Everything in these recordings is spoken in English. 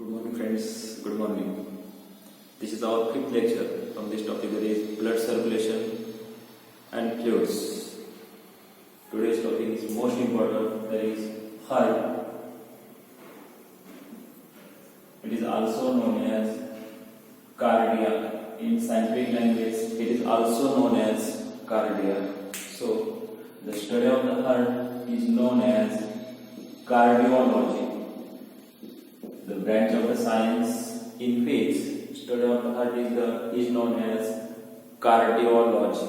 Good morning friends, good morning. This is our fifth lecture from this topic, that is blood circulation and fluids. Today's topic is most important, that is heart. It is also known as cardiac. In scientific language, it is also known as cardiac. So, the study of the heart is known as cardiology. The branch of the science in which study of the heart is known as cardiology.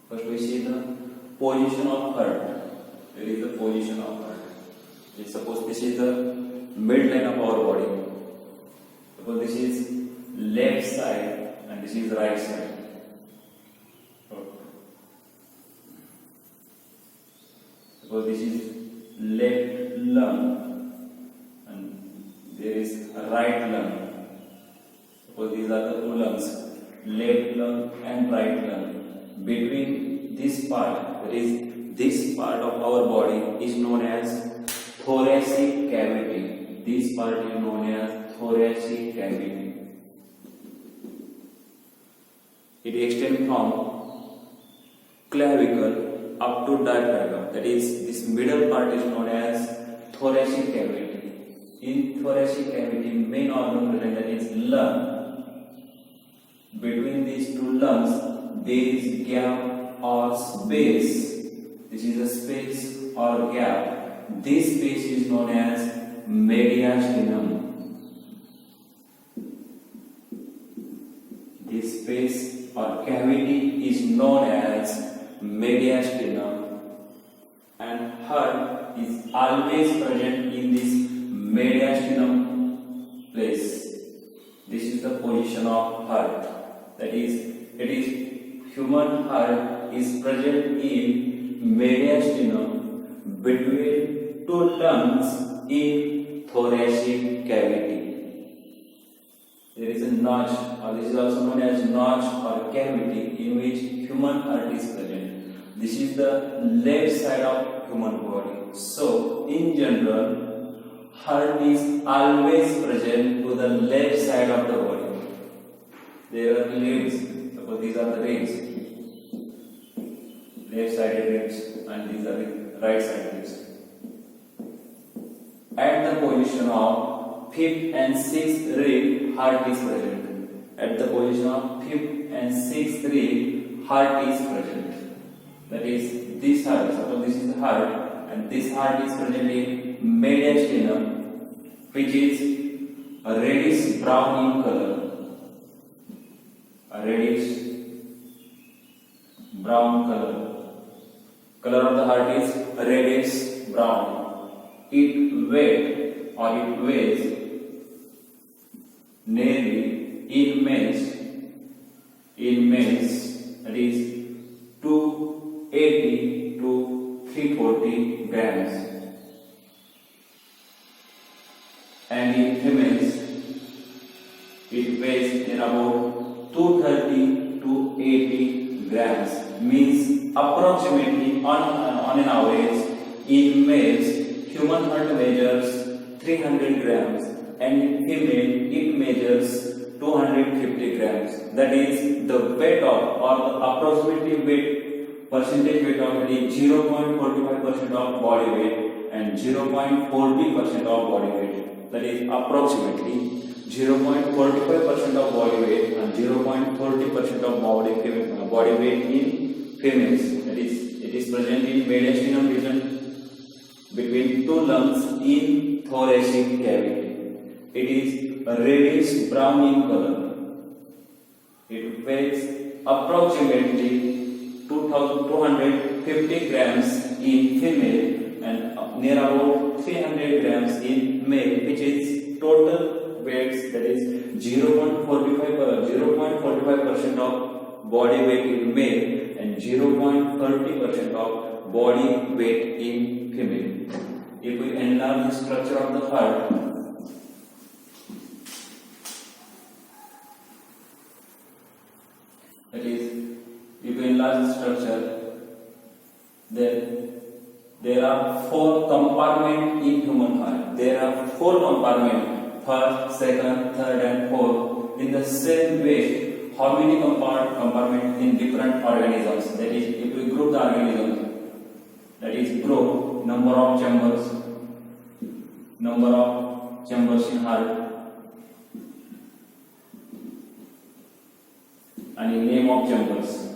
First we see the position of heart. Where is the position of heart? Let's suppose this is the midline of our body. Suppose this is left side and this is right side. Suppose this is left lung. There is a right lung. Suppose these are the two lungs, left lung and right lung. Between this part, that is this part of our body, is known as thoracic cavity. This part is known as thoracic cavity. It extends from clavicle up to diaphragm. That is, this middle part is known as thoracic cavity. In thoracic cavity, main organ present, that is lung. Between these two lungs, there is gap or space. This is a space or gap. This space is known as mediastinum. This space or cavity is known as mediastinum, and heart is always present in this mediastinum place. This is the position of heart. That is, it is human heart is present in mediastinum between two lungs in thoracic cavity. There is a notch, or this is also known as notch or cavity, in which human heart is present. This is the left side of human body. So, in general, heart is always present to the left side of the body. There are ribs. Suppose these are the ribs, left sided ribs, and these are the right sided ribs. At the position of fifth and sixth rib, heart is present. At the position of fifth and sixth rib, heart is present. That is, this heart. Suppose this is the heart, and this heart is present in mediastinum, which is a reddish brown in color. A reddish brown color. Color of the heart is reddish brown. It weighs nearly in males, that is 280 to 340 grams. And in females, it weighs in about 230 to 80 grams. Means approximately on an average, in males, human heart measures 300 grams, and in female, it measures 250 grams. That is the weight of, or the approximately weight, percentage weight of, it is 0.45% of body weight and 0.40% of body weight. That is approximately 0.45% of body weight and 0.40% of body weight in females. That is, it is present in mediastinum region between two lungs in thoracic cavity. It is reddish brown in color. It weighs approximately 250 grams in female and near about 300 grams in male, which is total weights, that is 0.45% of body weight in male and 0.30% of body weight in female. If we enlarge the structure of the heart, that is, if we enlarge the structure, then there are four compartments in human heart. There are four compartments first, second, third, and fourth. In the same way, how many compartments in different organisms? That is, if we group the organisms, that is group number of chambers in heart, and in name of chambers.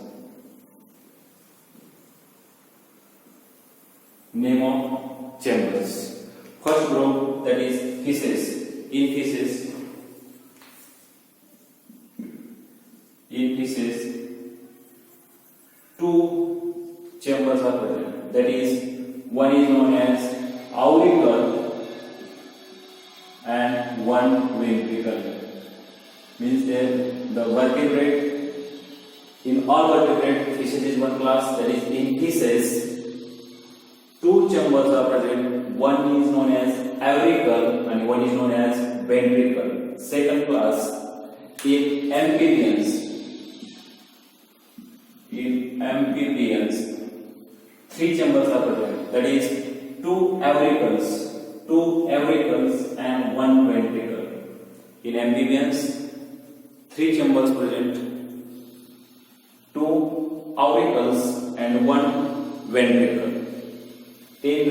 Name of chambers. First group, that is feces. In feces, two chambers are present. That is, one is known as auricle and one ventricle. Means that the vertebrate, in all vertebrate, feces is one class. That is, in feces, two chambers are present. One is known as auricle and one is known as ventricle. Second class, in amphibians, three chambers are present. That is, two auricles and one ventricle. In amphibians, three chambers present, two auricles and one ventricle. In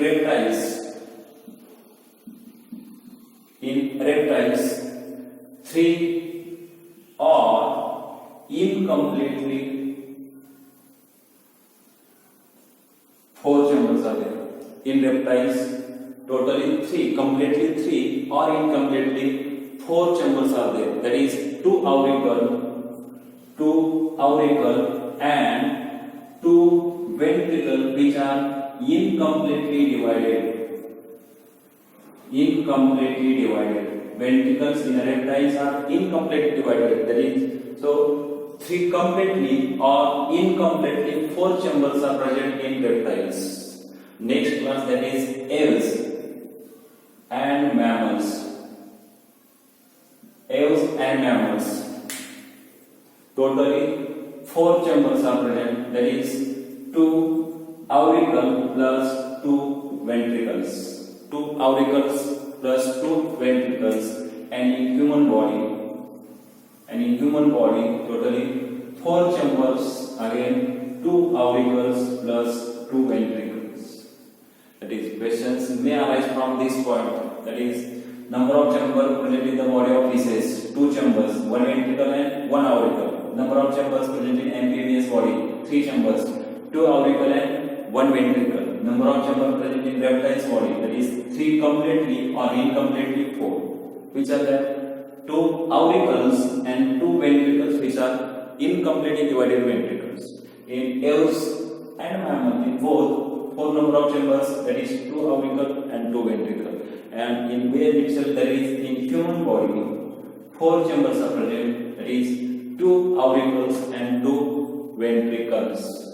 reptiles, three or incompletely four chambers are there. In reptiles, totally three, completely three or incompletely four chambers are there. That is, two auricle and two ventricle, which are incompletely divided. Ventricles in reptiles are incompletely divided. That is, so three completely or incompletely four chambers are present in reptiles. Next class, that is aves and mammals. Totally four chambers are present. That is, two auricle plus two ventricles. Two auricles plus two ventricles. And in human body, totally four chambers. Again, two auricles plus two ventricles. That is, questions may arise from this point. That is, number of chambers present in the body of feces, two chambers, one ventricle and one auricle. Number of chambers present in amphibious body, three chambers, two auricle and one ventricle. Number of chambers present in reptiles body, that is, three completely or incompletely four. Which are that? Two auricles and two ventricles, which are incompletely divided ventricles. In aves and mammals, in both, four number of chambers, that is, two auricle and two ventricle. And in whale itself, that is, in human body, four chambers are present, that is, two auricles and two ventricles.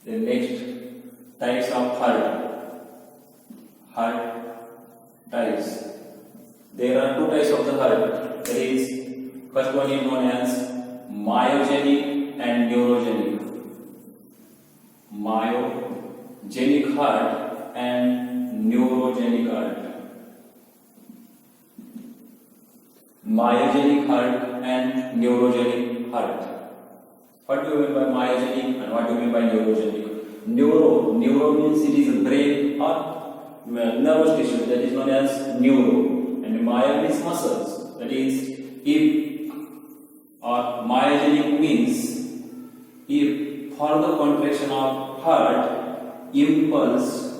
The next, types of heart types. There are two types of the heart. That is, first one is known as myogenic and neurogenic. Myogenic heart and neurogenic heart. Myogenic heart and neurogenic heart. What do you mean by myogenic and what do you mean by neurogenic? Neuro means it is a brain or nervous tissue, that is known as neuro, and myo means muscles. That is, if or myogenic means if for the contraction of heart, impulse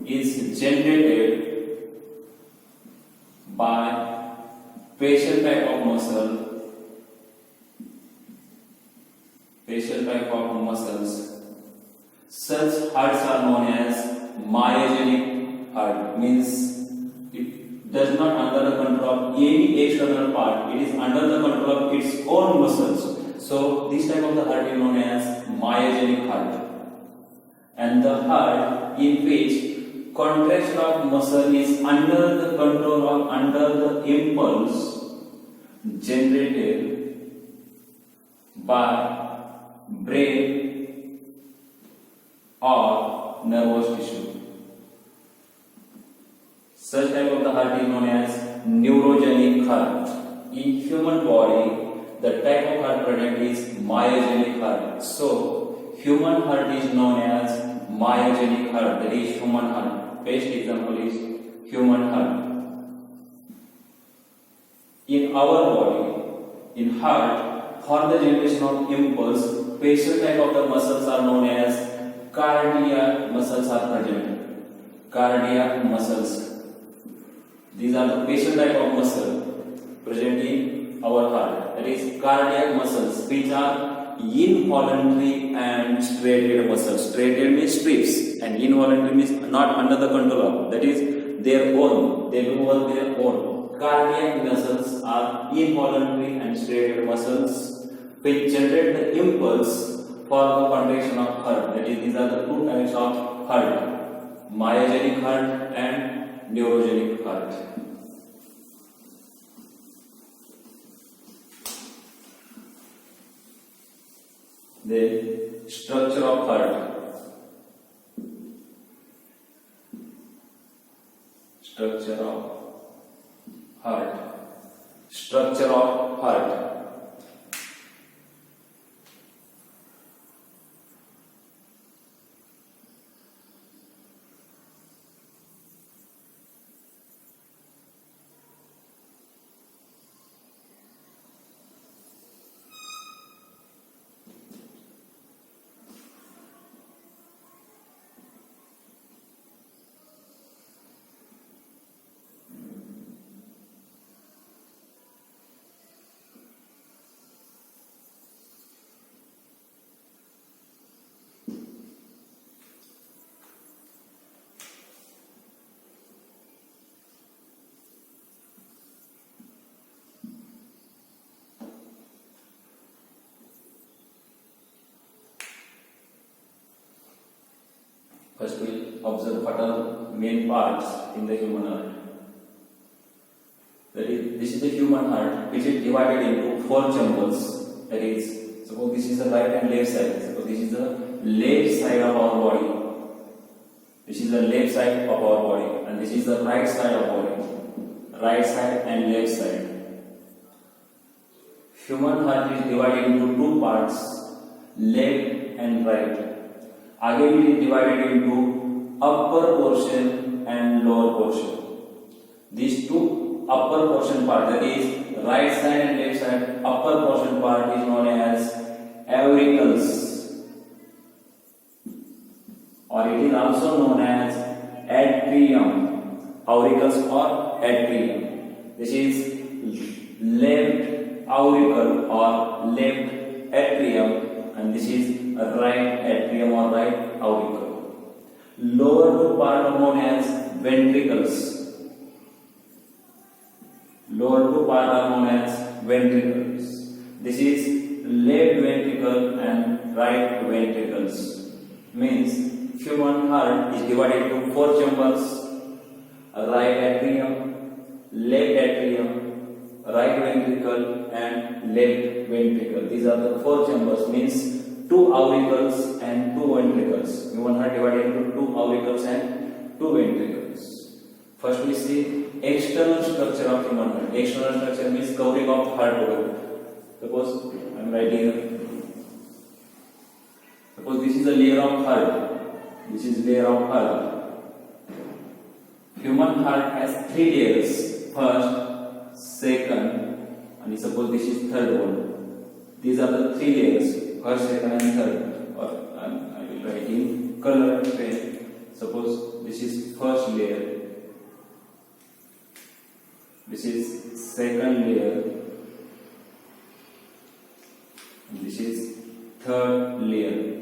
is generated by facial type of muscles. Such hearts are known as myogenic heart. Means it does not under the control of any external part. It is under the control of its own muscles. So this type of the heart is known as myogenic heart. And the heart in which contraction of muscle is under the control of under the impulse generated by brain or nervous tissue. Such type of the heart is known as neurogenic heart. In human body, the type of heart present is myogenic heart. So, human heart is known as myogenic heart. That is human heart. Best example is human heart. In our body, in heart, for the generation of impulse, special type of the muscles are known as cardiac muscles are present. Cardiac muscles. These are the special type of muscle present in our heart. That is cardiac muscles, which are involuntary and striated muscles. Striated means strips, and involuntary means not under the control of. That is their own. They do work their own. Cardiac muscles are involuntary and striated muscles which generate the impulse for the contraction of heart. That is, these are the two types of heart: myogenic heart and neurogenic heart. The structure of heart. Structure of heart. Structure of heart. First, we observe what are main parts in the human heart. That is, this is the human heart, which is divided into four chambers. That is, suppose this is the right and left side. Suppose this is the left side of our body. This is the left side of our body, and this is the right side of our body. Right side and left side. Human heart is divided into two parts, left and right. Again, it is divided into upper portion and lower portion. These two upper portion part, that is right side and left side, upper portion part is known as auricles, or it is also known as atrium. Auricles or atrium. This is left auricle or left atrium, and this is right atrium or right auricle. Lower two part are known as ventricles. Lower two part are known as ventricles. This is left ventricle and right ventricles. Means human heart is divided into four chambers: right atrium, left atrium, right ventricle, and left ventricle. These are the four chambers. Means two auricles and two ventricles. Human heart divided into two auricles and two ventricles. First, we see external structure of human heart. External structure means covering of the heart. Suppose I am writing here. Suppose this is a layer of heart. This is layer of heart. Human heart has three layers. First, second, and suppose this is third one. These are the three layers. First, second, and third. Or I will write in color pen. Suppose this is first layer. This is second layer. And this is third layer.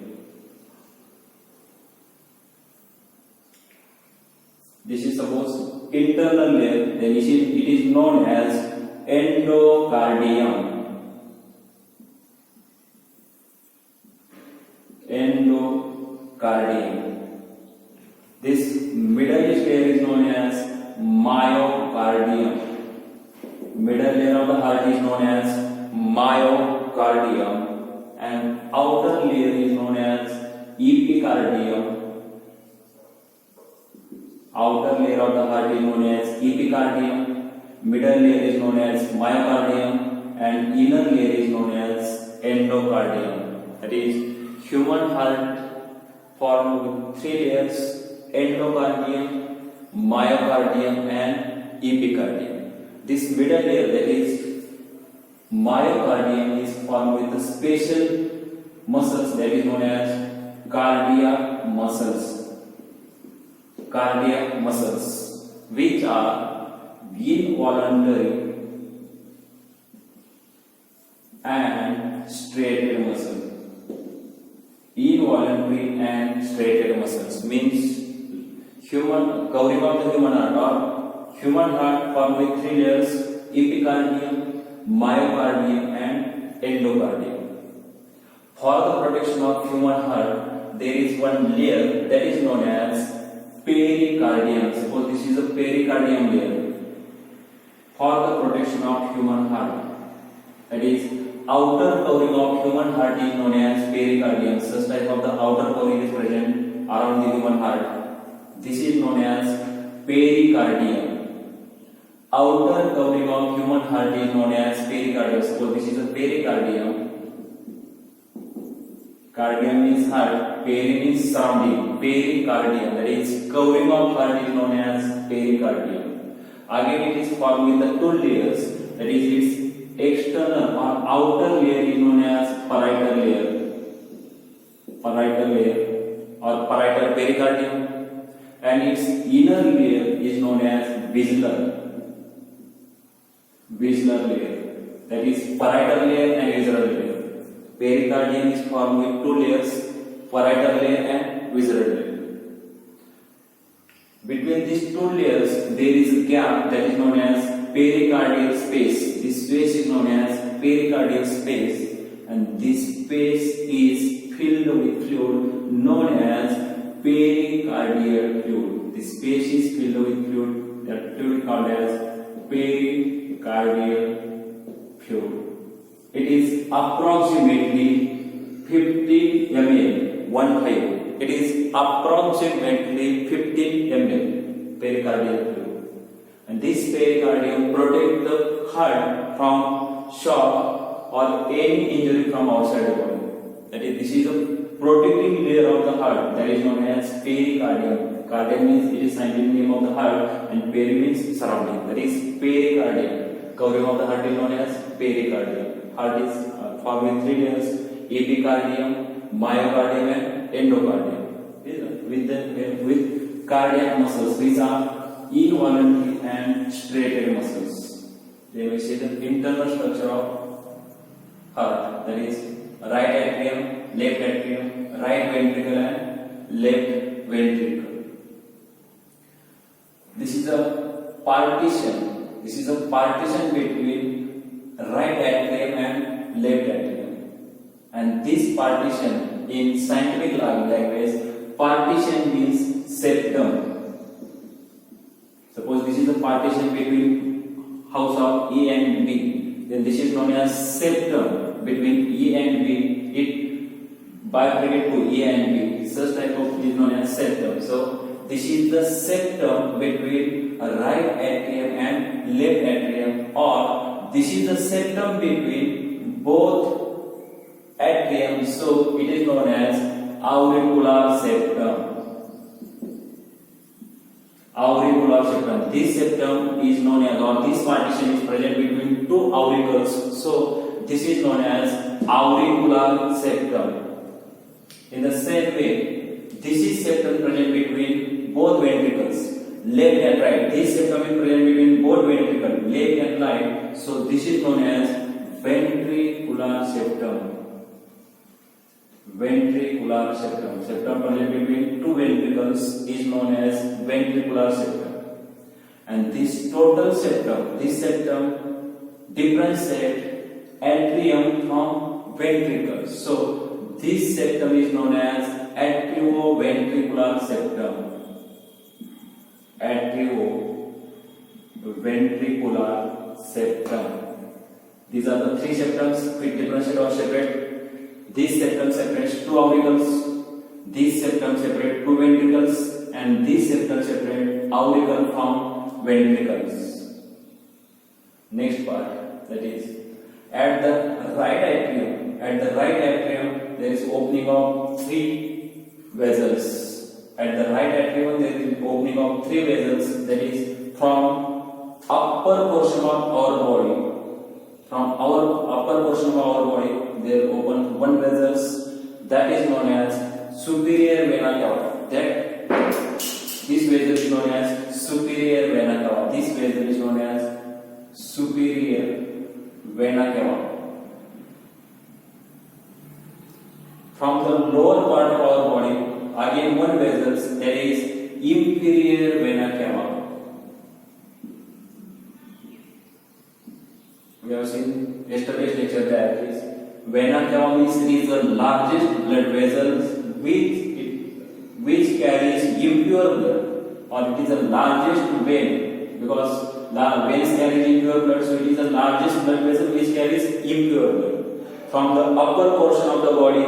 This is suppose internal layer. Then it is known as endocardium. Endocardium. This middle layer is known as myocardium. Middle layer of the heart is known as myocardium, and outer layer is known as epicardium. Outer layer of the heart is known as epicardium, middle layer is known as myocardium, and inner layer is known as endocardium. That is, human heart formed with three layers: endocardium, myocardium, and epicardium. This middle layer, that is myocardium, is formed with the special muscles that is known as cardiac muscles. Cardiac muscles, which are involuntary and striated muscles. Involuntary and striated muscles means human covering of the human heart, or human heart formed with three layers: epicardium, myocardium, and endocardium. For the protection of human heart, there is one layer that is known as pericardium. Suppose this is a pericardium layer for the protection of human heart. That is, outer covering of human heart is known as pericardium. Such type of the outer covering is present around the human heart. This is known as pericardium. Outer covering of human heart is known as pericardium. Suppose this is a pericardium. Cardium means heart, peri means surrounding, pericardium, that is covering of heart is known as pericardium. Again it is formed with the two layers, that is its external or outer layer is known as parietal layer. Parietal layer or parietal pericardium, and its inner layer is known as basilar. Basilar layer, that is parietal layer and visceral layer. Pericardium is formed with two layers, parietal layer and visceral layer. Between these two layers, there is a gap that is known as pericardial space. This space is known as pericardial space, and this space is filled with fluid known as pericardial fluid. This space is filled with fluid, that fluid called as pericardial fluid. It is approximately 50 ml, It is approximately 15 ml pericardial fluid. And this pericardium protects the heart from shock or any injury from outside the body. That is, this is a protecting layer of the heart that is known as pericardium. Cardium means it is scientific name of the heart, and peri means surrounding. That is pericardium. Covering of the heart is known as pericardium. Heart is formed with three layers: epicardium, myocardium, and endocardium. With cardiac muscles, these are involuntary and striated muscles. They will say the internal structure of heart, that is right atrium, left atrium, right ventricle, and left ventricle. This is a partition. This is a partition between right atrium and left atrium. And this partition, in scientific language, partition means septum. Suppose this is a partition between house of A and B, then this is known as septum between E and B. It bifurcates to A and B. Such type of is known as septum. So this is the septum between right atrium and left atrium, or this is the septum between both atrium. So it is known as auricular septum. Auricular septum. This septum is known as, or this partition is present between two auricles. So this is known as auricular septum. In the same way, this is septum present between both ventricles, left and right. This septum is present between both ventricles, left and right. So this is known as ventricular septum. Ventricular septum. Septum present between two ventricles is known as ventricular septum. And this total septum, this septum differentiates atrium from ventricle. So this septum is known as atrioventricular septum. Atrioventricular septum. These are the three septums which differentiate or separate This septum separates two auricles. This septum separates two ventricles, and this septum separates auricle from ventricles. Next part, that is at the right atrium. At the right atrium, there is opening of three vessels. At the right atrium, there is opening of three vessels. That is from upper portion of our body. From our upper portion of our body, there open one vessels. That is known as superior vena cava. This vessel is known as superior vena cava. This vessel is known as superior vena cava. From the lower part of our body, again one vessel, that is inferior vena cava. We have seen yesterday's lecture that is vena cava means it is the largest blood vessels which carries impure blood, or it is the largest vein, because veins carry impure blood, so it is the largest blood vessel which carries impure blood. From the upper portion of the body,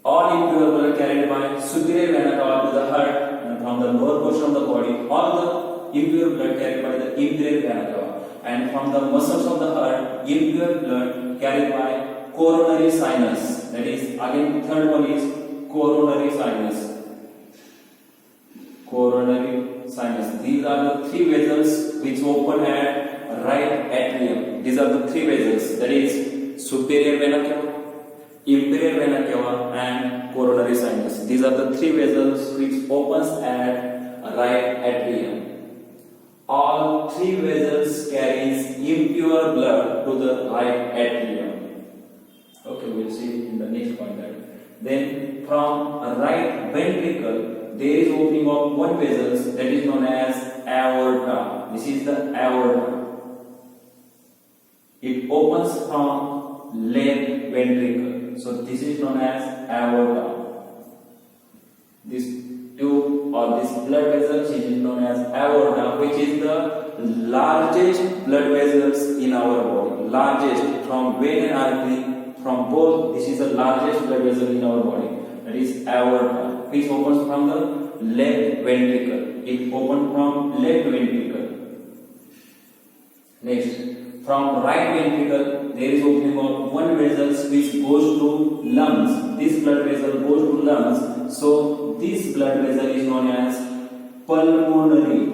all impure blood carried by superior vena cava to the heart, and from the lower portion of the body, all the impure blood carried by the inferior vena cava, and from the muscles of the heart, impure blood carried by coronary sinus. That is, again third one is coronary sinus. Coronary sinus. These are the three vessels which open at right atrium. These are the three vessels. That is superior vena cava, inferior vena cava, and coronary sinus. These are the three vessels which opens at right atrium. All three vessels carries impure blood to the right atrium. Okay, we'll see in the next point that. Then from right ventricle, there is opening of one vessel that is known as aorta. This is the aorta. It opens from left ventricle. So this is known as aorta. This tube or this blood vessel is known as aorta, which is the largest blood vessels in our body. Largest from vein and artery. From both, this is the largest blood vessel in our body. That is aorta, which opens from the left ventricle. It opens from left ventricle. Next, from right ventricle, there is opening of one vessel which goes to lungs. This blood vessel goes to lungs. So this blood vessel is known as pulmonary.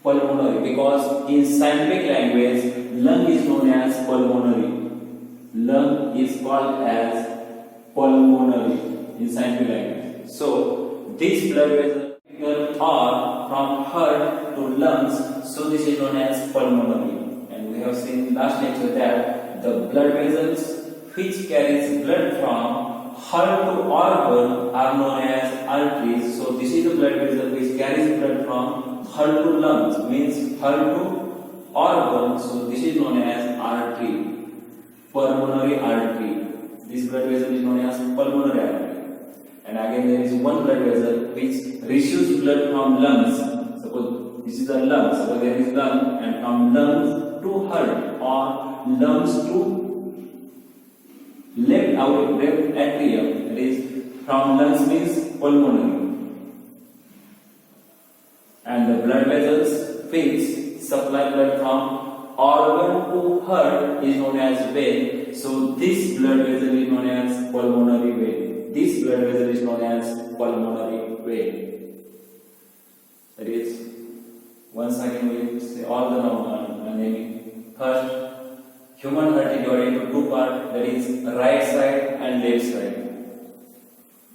Pulmonary, because in scientific language, lung is known as pulmonary. Lung is called as pulmonary in scientific language. So this blood vessel are from heart to lungs, so this is known as pulmonary. And we have seen last lecture that the blood vessels which carries blood from heart to organ are known as arteries. So this is the blood vessel which carries blood from heart to lungs, means heart to organ. So this is known as artery. Pulmonary artery. This blood vessel is known as pulmonary artery. And again there is one blood vessel which receives blood from lungs. Suppose this is the lungs. Suppose there is lung, and from lungs to heart or lungs to left atrium. That is, from lungs means pulmonary. And the blood vessels which supply blood from organ to heart is known as vein. So this blood vessel is known as pulmonary vein. This blood vessel is known as pulmonary vein. That is, once again we will say all the naming. First, human heart is divided into two parts, that is right side and left side.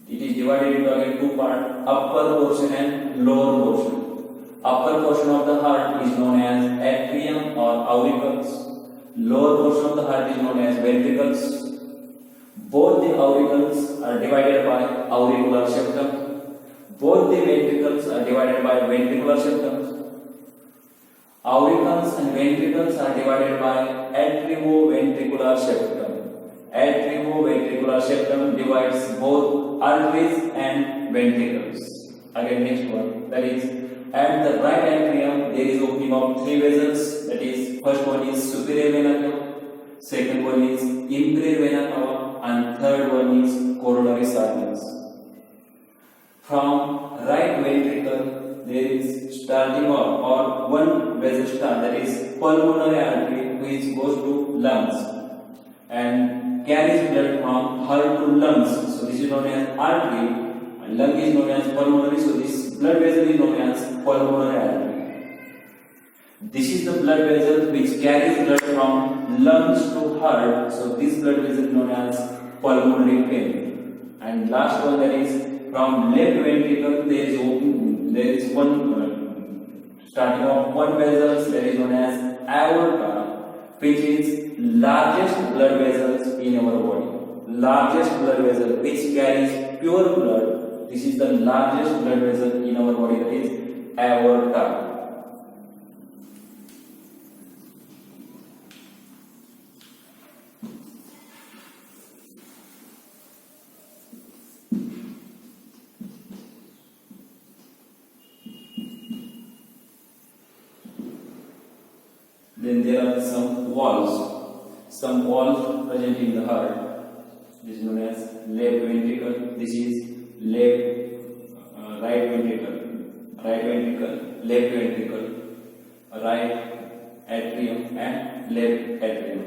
It is divided into again two parts, upper portion and lower portion. Upper portion of the heart is known as atrium or auricles. Lower portion of the heart is known as ventricles. Both the auricles are divided by auricular septum. Both the ventricles are divided by ventricular septum. Auricles and ventricles are divided by atrioventricular septum. Atrioventricular septum divides both arteries and ventricles. Again, next one, that is, at the right atrium, there is opening of three vessels. That is, first one is superior vena cava, second one is inferior vena cava, and third one is coronary sinus. From right ventricle there is starting off or one vessel start, that is pulmonary artery, which goes to lungs and carries blood from heart to lungs. So this is known as artery, and lung is known as pulmonary. So this blood vessel is known as pulmonary artery. This is the blood vessel which carries blood from lungs to heart. So this blood vessel is known as pulmonary vein. And last one, that is from left ventricle there is one starting of one vessel that is known as aorta, which is largest blood vessels in our body. Largest blood vessel which carries pure blood. This is the largest blood vessel in our body, that is aorta. Then there are some walls present in the heart. This is known as left ventricle. This is right ventricle, left ventricle, right atrium, and left atrium.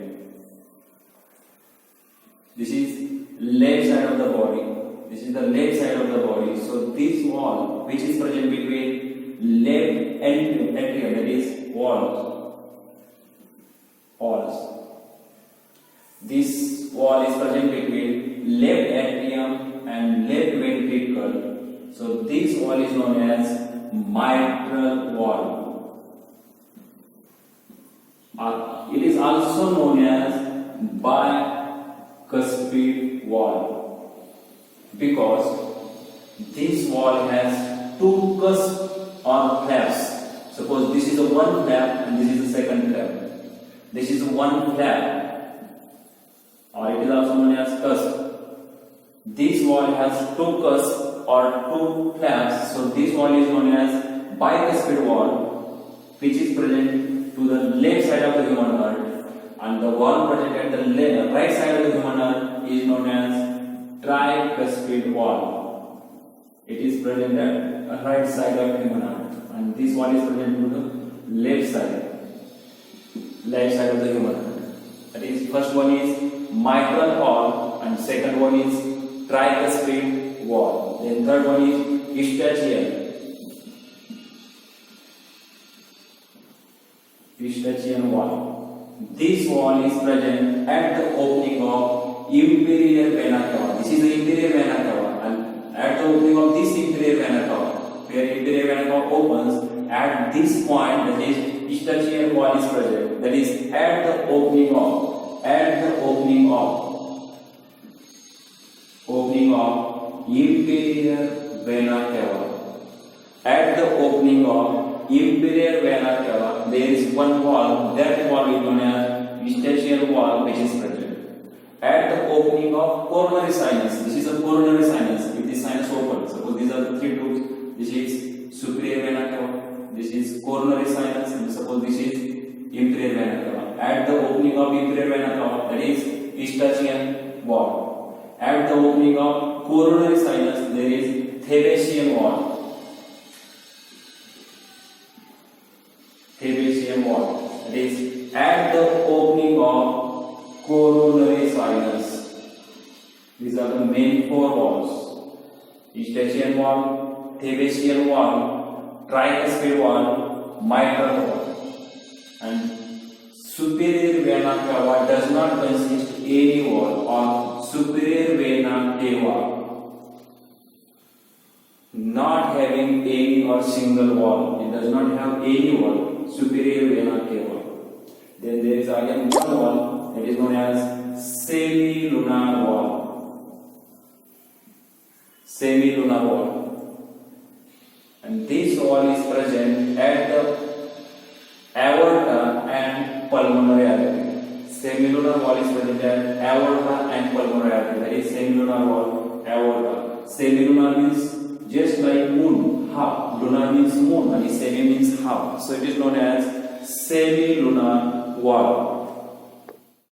This is left side of the body. This is the left side of the body. So this wall, which is present between left and atrium, that is walls. This wall is present between left atrium and left ventricle. So this wall is known as mitral wall. It is also known as bicuspid wall because this wall has two cusps or flaps. Suppose this is the one flap and this is the second flap. This is one flap, or it is also known as cusp. This wall has two cusps or two flaps, so this wall is known as bicuspid wall, which is present to the left side of the human heart, and the wall present at the right side of the human heart is known as tricuspid wall. It is present at the right side of the human heart, and this wall is present to the left side of the human heart. That is, first one is mitral wall and second one is tricuspid wall. Then third one is Eustachian wall. This wall is present at the opening of inferior vena cava. This is the inferior vena cava, and at the opening of this inferior vena cava, where inferior vena cava opens, at this point, that is Eustachian wall is present. That is at the opening of inferior vena cava. At the opening of inferior vena cava, there is one wall. That wall is known as Eustachian wall, which is present. At the opening of coronary sinus, this is a coronary sinus. If the sinus opens, suppose these are the three tubes. This is superior vena cava. This is coronary sinus, and suppose this is inferior vena cava. At the opening of inferior vena cava, that is Eustachian wall. At the opening of coronary sinus, there is Thebesian wall. That is at the opening of coronary sinus. These are the main four walls: Eustachian wall, Thebesian wall, tricuspid wall, mitral wall. And superior vena cava does not consist any wall, or superior vena cava, not having any or single wall. It does not have any wall, superior vena cava. Then there is again one wall that is known as semilunar wall. Semilunar wall. And this wall is present at the aorta and pulmonary artery. Semilunar wall is present at aorta and pulmonary artery. That is semilunar wall, aorta. Semilunar means just like moon, half. Lunar means moon, and semi means half. So it is known as semilunar wall.